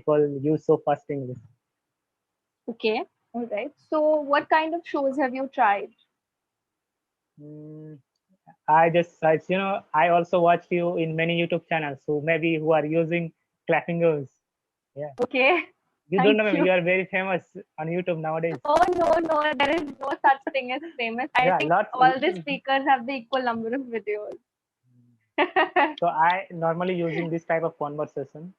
people use so fast English. Okay. All right. So what kind of shows have you tried? Mm, I just search, I also watch you in many YouTube channels who maybe who are using clapping girls. Yeah. Okay. You don't Thank know, you you. are very famous on YouTube nowadays. Oh no, no, there is no such thing as famous. I Yeah, think lots. all the speakers have the equal number of videos. So I normally using this type of conversation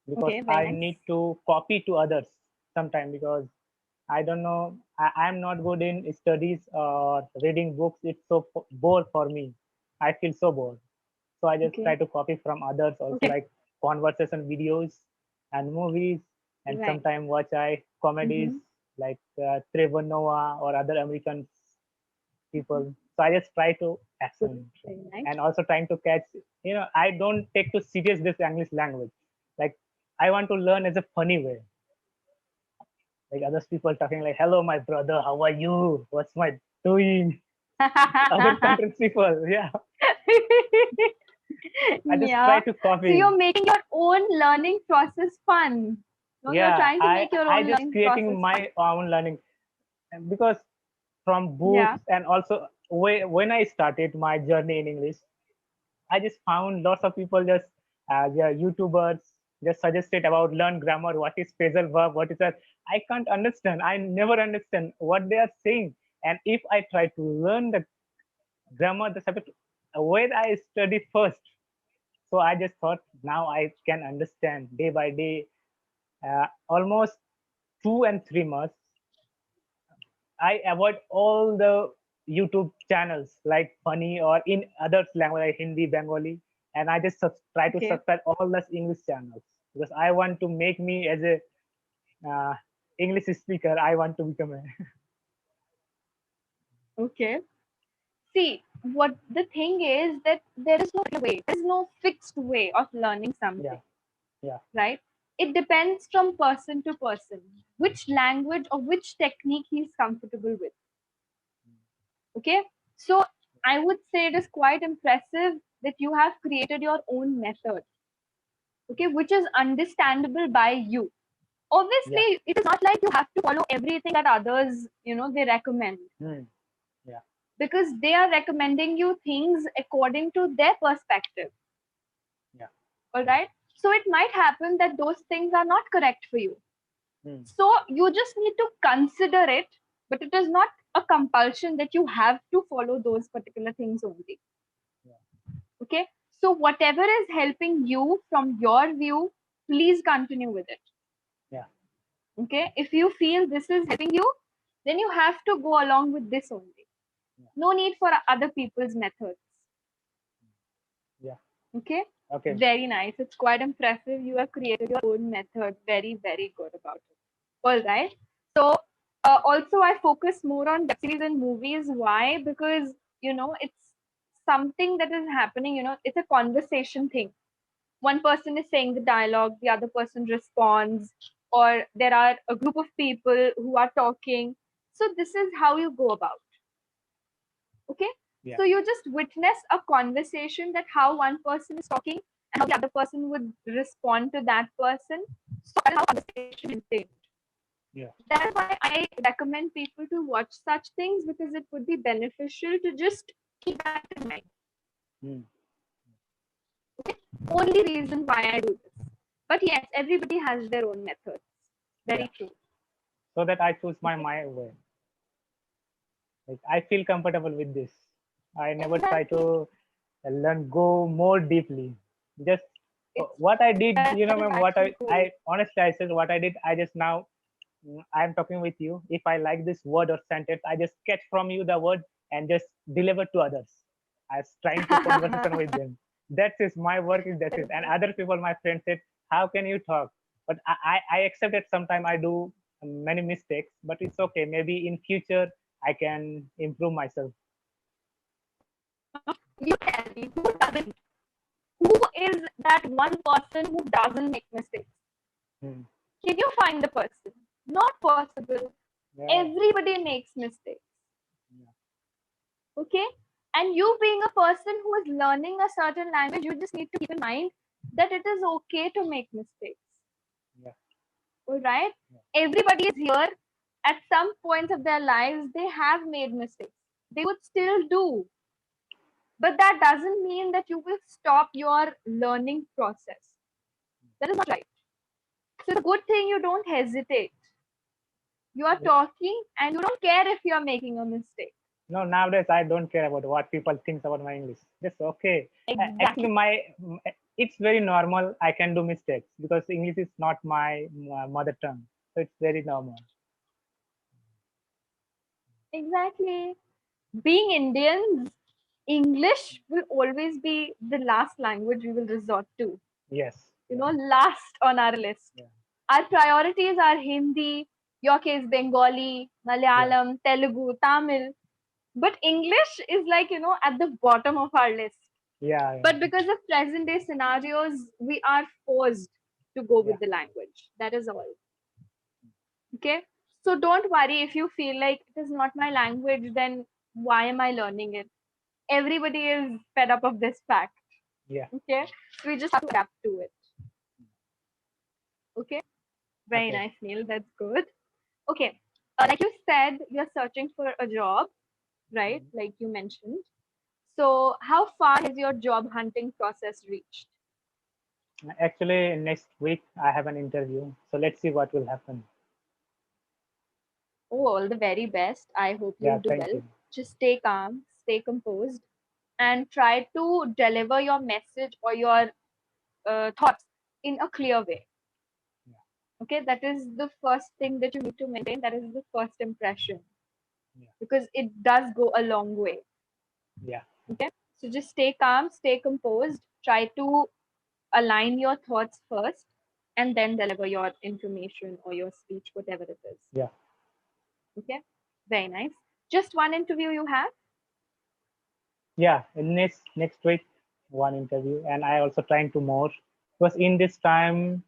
because Okay, very I nice. need to copy to others sometime because I don't know, I'm not good in studies or reading books. It's so bored for me. I feel so bored. So I just try Okay. to copy from others also, Okay. like conversation videos and movies, and Right. sometimes watch I comedies Mm-hmm. like Trevor Noah or other American people. So I just try to Good. accent Very nice. and also trying to catch. I don't take too serious this English language. Like I want to learn as a funny way. Like other people talking like, "Hello, my brother, how are you? What's my doing?" Other countries people, yeah. I just try Yeah. to So copy. you're making your own learning process fun. No, you're Yeah, trying to I make your I own just learning process creating fun. my own learning. And because from Yeah. books and also when I started my journey in English, I just found lots of people just yeah, YouTubers just suggested about learn grammar, what is phrasal verb, what is that. I can't understand. I never understand what they are saying. And if I try to learn the grammar, the subject, where I study first. So I just thought now I can understand day by day. Almost 2 and 3 months, I avoid all the YouTube channels like funny or in other language like Hindi, Bengali, and I just try to Okay. subscribe all the English channels because I want to make me as a uh, English speaker. I want to become a Okay. See, what the thing is that there is no way, there is no fixed way of learning yeah, something, yeah, right? It depends from person to person, which language or which technique he's comfortable with. Okay. So I would say it is quite impressive that you have created your own method, okay, which is understandable by you. yeah, Obviously, it is not like you have to follow everything that others, they recommend mm, yeah, because they are recommending you things according to their perspective. yeah, All right. So it might happen that those things are not correct for you. mm, So you just need to consider it, but it is not a compulsion that you have to follow those particular things only. yeah, Okay. So whatever is helping you from your view, please continue with it. yeah, Okay. If you feel this is helping you, then you have to go along with this only. yeah, No need for other people's methods. yeah. Okay. Okay, Very nice. It's quite impressive. You have created your own method. Very, very good about it. All right. So, also, I focus more on web series and movies. Why? Because, it's something that is happening, it's a conversation thing. One person is saying the dialogue, the other person responds, or there are a group of people who are talking. So, this is how you go about. Okay. yeah, So you just witness a conversation that how one person is talking and how the other person would respond to that person. So that is how conversation is maintained. yeah, That is why I recommend people to watch such things because it would be beneficial to just keep that in mind. mm, Only reason why I do this. But yes, everybody has their own methods. yeah. Very true. So that I choose Okay. my way. Like I feel comfortable with this. I never try Exactly. to learn go more deeply. Just It's what I did, better ma'am, that what you I go. honestly I said what I did. I just now I'm talking with you. If I like this word or sentence, I just catch from you the word and just deliver to others. I was trying to conversation with them. That's is my work is that's it. And other people, my friends said, how can you talk? But I accept that sometimes I do many mistakes, but it's okay. Maybe in future I can improve myself. You tell me who doesn't? Who is that one person who doesn't make mistakes? Hmm. Can you find the person? Not possible. Yeah, Everybody makes mistakes. yeah, Okay? And you being a person who is learning a certain language, you just need to keep in mind that it is okay to make mistakes. right? Everybody is here. At some points of their lives, they have made mistakes. They would still do. But that doesn't mean that you will stop your learning process. That is not right. So it's a good thing you don't hesitate. You are Yeah. talking and you don't care if you are making a mistake. No, nowadays I don't care about what people think about my English. Just okay. Actually, Exactly. it's very normal. I can do mistakes because English is not my mother tongue, so it's very normal. Exactly. Being Indians, English will always be the last language we will resort to. Yes. You Yeah. know, last on our list. Yeah. Our priorities are Hindi, your case Bengali, Yeah. Malayalam, Telugu, Tamil. But English is like, at the bottom of our list. Yeah. But because of present day scenarios, we are forced to go Yeah. with the language. That is all. Okay. So don't worry if you feel like it is not my language, then why am I learning it? Everybody is fed up of this fact. Yeah. Okay. So we just have to adapt to it. Okay. Very Okay. nice, Neil. That's good. Okay. Like you said, you're searching for a job, right? Mhm. Like you mentioned. So, how far has your job hunting process reached? Actually, next week I have an interview, so let's see what will happen. Oh, all the very best. I hope Yeah. you'll do Thank well. you. Just stay calm, stay composed, and try to deliver your message or your thoughts in a clear way. Yeah. Okay, that is the first thing that you need to maintain. That is the first impression Yeah. because it does go a long way. Yeah. Okay, so just stay calm, stay composed, try to align your thoughts first, and then deliver your information or your speech, whatever it is. Yeah. Okay, very nice. Just one interview you have? Yeah. Next week, one interview, and I also trying to more because in this time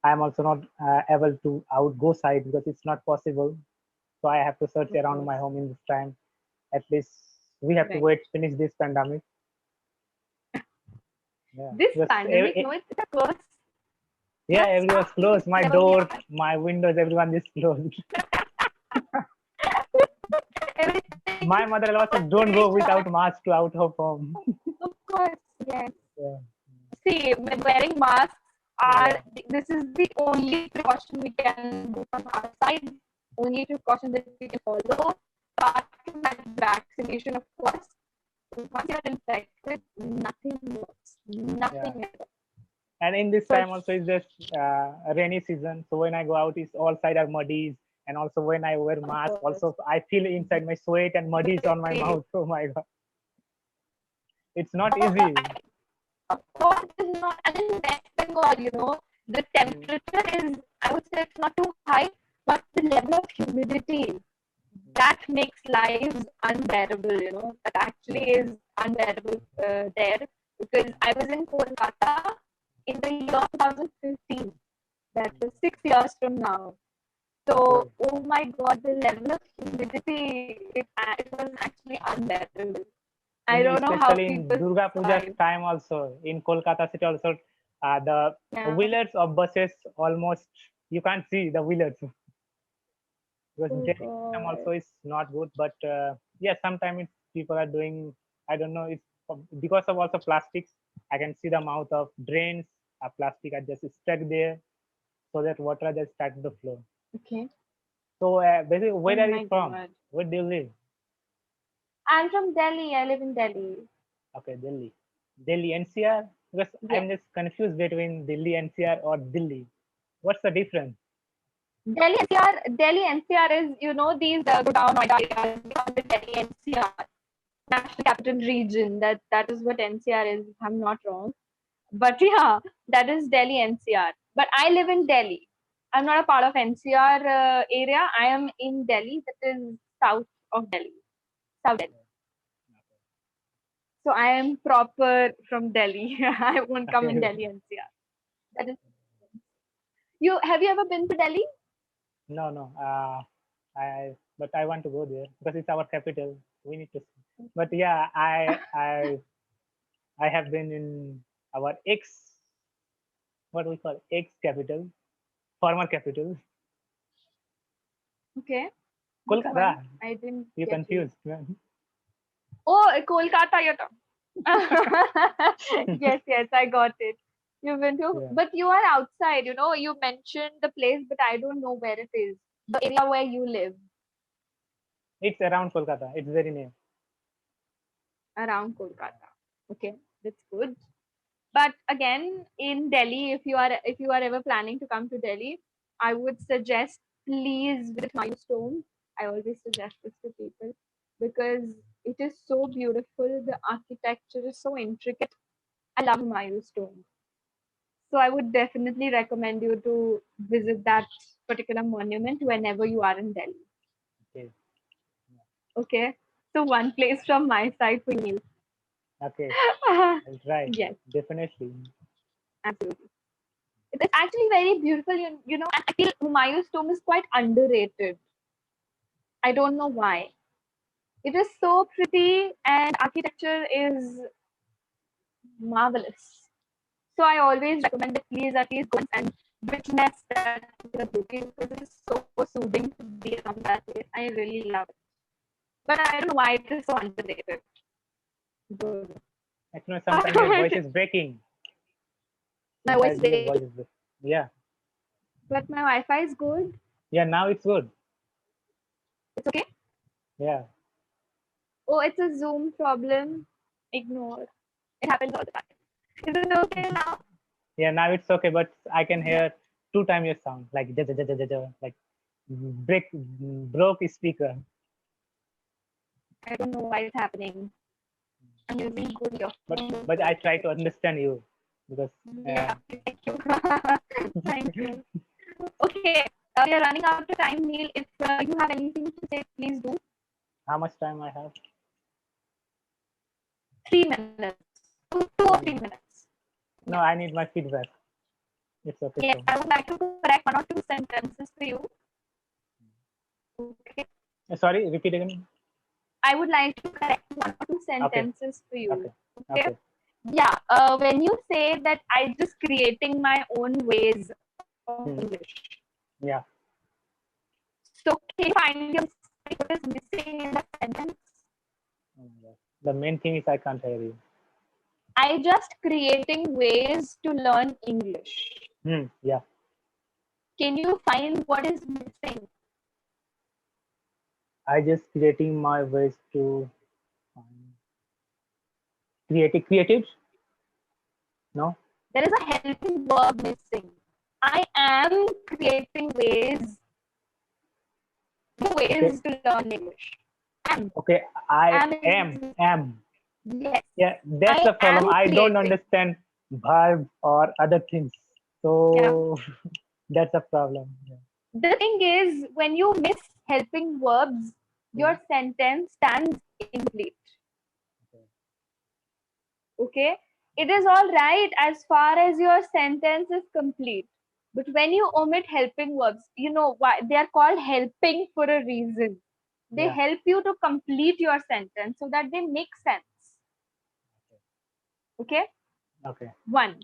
I'm also not able to out go side because it's not possible. So I have to search Of around my course. home in this time. At least we have to Right. wait finish this pandemic. Yeah. This Because pandemic, no, it's a curse. yeah, That's everyone's how we closed. My never door, get my windows, everyone is closed. everything. My mother also don't go without mask to out of home. Of course, yes. Yeah. See, wearing masks Yeah. are this is the only precaution we can do from our side, only precaution that we can follow. Apart from that, vaccination, of course. Once you're infected, nothing works. Yeah. Nothing at all. And in this So time also is just rainy season. So when I go out, it's all side are muddies. And also when I wear of mask, course, also I feel inside my sweat and muddies on my very, mouth. Oh my god, it's not easy. of course, it's not. And in West Bengal, the Mm, temperature is, I would say, it's not too high, but the level of humidity that makes lives unbearable. That actually mm, is unbearable there because I was in Kolkata in the year 2015. That mm. is 6 years from now. So, Okay. oh my god, the level of humidity, it was actually unbearable. I In don't know how especially in people Durga Puja's survive. time also in Kolkata city also the Yeah. wheelers of buses almost you can't see the wheelers because Oh drainage system god. also is not good. But yeah, sometimes people are doing I don't know it's because of also plastics. I can see the mouth of drains. Plastic are just stuck there so that water just start to flow. Okay. So basically, Oh where are you my from? god. Where do you live? I'm from Delhi. I live in Delhi. Okay, Delhi. Delhi NCR? Because Yes. I'm just confused between Delhi NCR or Delhi. What's the difference? Delhi NCR is, these Gurgaon, Noida areas, we call it Delhi NCR, National Capital Region. That is what NCR is, if I'm not wrong. But yeah, that is Delhi NCR. But I live in Delhi. I'm not a part of NCR area. I am in Delhi, that is south of Delhi, South Delhi. So I am proper from Delhi. I won't come in Okay. Delhi NCR. That is you. Have you ever been to Delhi? No, no. But I want to go there because it's our capital. We need to see. But yeah, I have been in our ex what we call ex capital, former capital. Okay. Which Kolkata. one? I didn't You're get you. confused. Yeah. Oh, Kolkata, you're talking. Yes, yes, I got it. You've been to, Yeah. but you are outside, you know, you mentioned the place, but I don't know where it is. The area where you live, It's around Kolkata. It's very near. around Kolkata. Okay, that's good. But again, in Delhi, if you are ever planning to come to Delhi, I would suggest please visit Milestone. I always suggest this to people because it is so beautiful. The architecture is so intricate. I love Milestone. So I would definitely recommend you to visit that particular monument whenever you are in Delhi. Okay. Okay. So one place from my side for you. Okay. I'll try. Yes, Definitely. absolutely. It's actually very beautiful. You know, and I feel Humayun's tomb is quite underrated. I don't know why. It is so pretty and architecture is marvelous. So I always recommend that please at least go and witness that particular beauty because it is so soothing to be around that place. I really love it. But I don't know why it is so underrated. Good. Actually, sometimes your voice is breaking. My voice Sometimes is your big, voice is breaking. Yeah. but my Wi-Fi is good. Yeah. Now it's good. It's okay. Yeah. Oh, it's a Zoom problem. Ignore. It happens all the time. Is it okay now? Yeah. Now it's okay, but I can Yeah. hear two times your sound, like like break broke speaker. I don't know why it's happening. I'm using good But I try to understand you because Yeah, thank you. Thank you. Okay, we are running out of time, Neil. If you have anything to say, please do. how much time I have? 3 minutes. Two or 3 minutes. No, I need my feedback. It's okay. Yes, So, I would like to correct one or two sentences for you. Okay. sorry, repeat again. I would like to correct one or two Okay. sentences for you. Okay. Okay. Okay. Yeah. When you say that I just creating my own ways of English. Yeah. So can you find your mistake? What is missing in that sentence? Oh my God. The main thing is I can't hear you. I just creating ways to learn English. Yeah. Can you find what is missing? I just creating my ways to creatives. No. There is a helping verb missing. I am creating ways Okay. to learn English. Am. Okay. I Am am. is Am. yes. Yeah. That's I the problem. am I don't creating. understand verb or other things. Yeah. So that's a problem. Yeah. The thing is, when you miss helping verbs, your sentence stands incomplete. Okay, it is all right as far as your sentence is complete, but when you omit helping verbs, you know why they are called helping for a reason. They Yeah. help you to complete your sentence so that they make sense. Okay. Okay. One.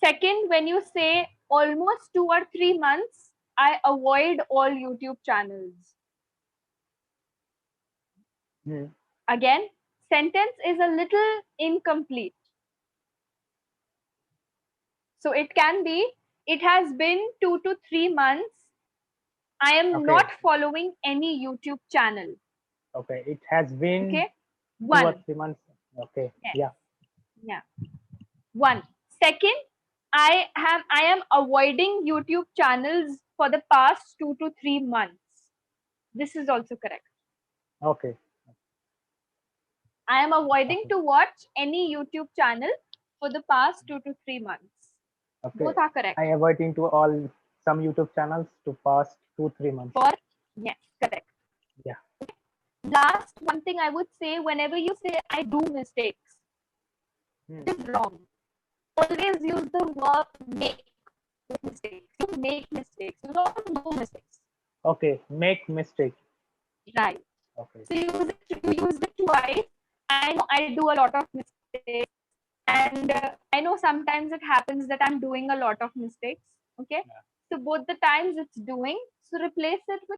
Second, when you say almost 2 or 3 months, I avoid all YouTube channels. Again, sentence is a little incomplete. So it can be, it has been 2 to 3 months. I am Okay. not following any YouTube channel. Okay. It has been Okay. 2 or One. 3 months. Okay. Yes. Yeah. Yeah. One. Second, I am avoiding YouTube channels for the past 2 to 3 months. This is also correct. Okay. I am avoiding Okay. to watch any YouTube channel for the past 2 to 3 months. Okay. Both are I correct. avoiding to all some YouTube channels to past 2 3 months. For yes, correct. Yeah. Last one thing I would say, whenever you say I do mistakes, it is wrong. Always use the verb make with mistakes. You make mistakes. You don't do mistakes. Okay. Make mistake. Right. Okay. So you use it twice. I know I do a lot of mistakes, and I know sometimes it happens that I'm doing a lot of mistakes. Okay. Yeah. So both the times it's doing. So replace it with